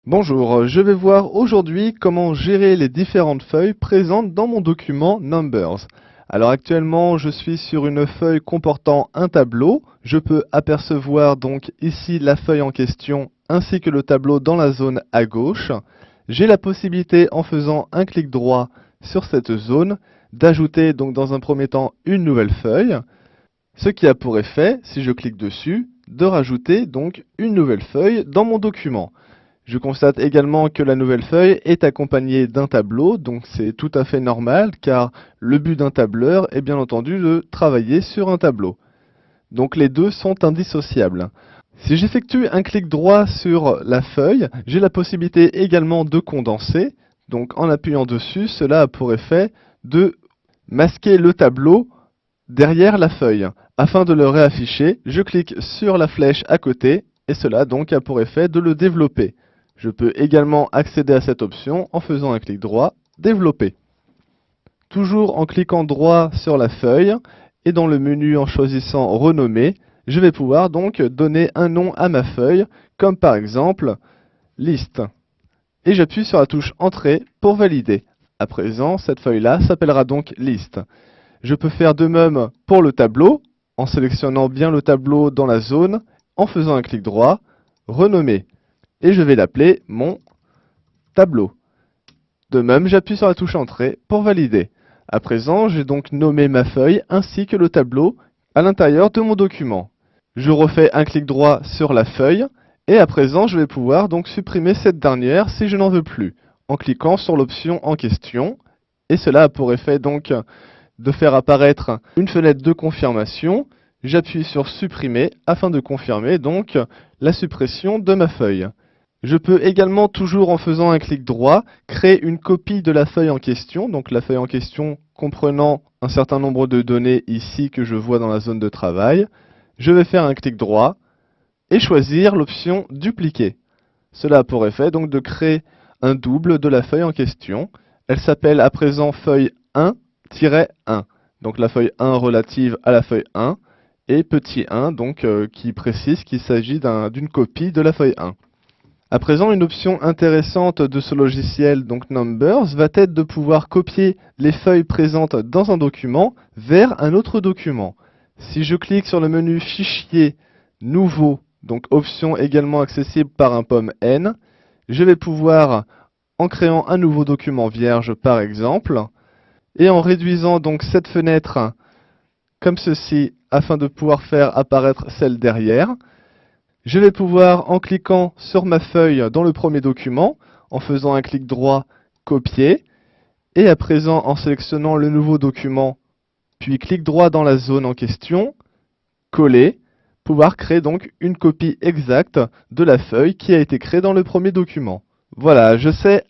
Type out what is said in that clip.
Bonjour, je vais voir aujourd'hui comment gérer les différentes feuilles présentes dans mon document Numbers. Alors actuellement, je suis sur une feuille comportant un tableau. Je peux apercevoir donc ici la feuille en question ainsi que le tableau dans la zone à gauche. J'ai la possibilité, en faisant un clic droit sur cette zone, d'ajouter donc dans un premier temps une nouvelle feuille, ce qui a pour effet, si je clique dessus, de rajouter donc une nouvelle feuille dans mon document. Je constate également que la nouvelle feuille est accompagnée d'un tableau, donc c'est tout à fait normal car le but d'un tableur est bien entendu de travailler sur un tableau. Donc les deux sont indissociables. Si j'effectue un clic droit sur la feuille, j'ai la possibilité également de condenser. Donc en appuyant dessus, cela a pour effet de masquer le tableau derrière la feuille. Afin de le réafficher, je clique sur la flèche à côté et cela donc a pour effet de le développer. Je peux également accéder à cette option en faisant un clic droit, développer. Toujours en cliquant droit sur la feuille et dans le menu en choisissant renommer, je vais pouvoir donc donner un nom à ma feuille, comme par exemple liste. Et j'appuie sur la touche entrée pour valider. À présent, cette feuille-là s'appellera donc liste. Je peux faire de même pour le tableau, en sélectionnant bien le tableau dans la zone, en faisant un clic droit, renommer. Et je vais l'appeler mon tableau. De même, j'appuie sur la touche entrée pour valider. À présent, j'ai donc nommé ma feuille ainsi que le tableau à l'intérieur de mon document. Je refais un clic droit sur la feuille et à présent, je vais pouvoir donc supprimer cette dernière si je n'en veux plus, en cliquant sur l'option en question. Et cela a pour effet donc de faire apparaître une fenêtre de confirmation. J'appuie sur supprimer afin de confirmer donc la suppression de ma feuille. Je peux également, toujours en faisant un clic droit, créer une copie de la feuille en question, donc la feuille en question comprenant un certain nombre de données ici que je vois dans la zone de travail. Je vais faire un clic droit et choisir l'option dupliquer. Cela a pour effet donc de créer un double de la feuille en question. Elle s'appelle à présent feuille 1-1, donc la feuille 1 relative à la feuille 1, et petit 1 donc qui précise qu'il s'agit d'une copie de la feuille 1. À présent, une option intéressante de ce logiciel, donc Numbers, va être de pouvoir copier les feuilles présentes dans un document vers un autre document. Si je clique sur le menu Fichier, Nouveau, donc option également accessible par un pomme N, je vais pouvoir, en créant un nouveau document vierge par exemple, et en réduisant donc cette fenêtre comme ceci afin de pouvoir faire apparaître celle derrière, je vais pouvoir, en cliquant sur ma feuille dans le premier document, en faisant un clic droit, copier, et à présent en sélectionnant le nouveau document, puis clic droit dans la zone en question, coller, pouvoir créer donc une copie exacte de la feuille qui a été créée dans le premier document. Voilà, je sais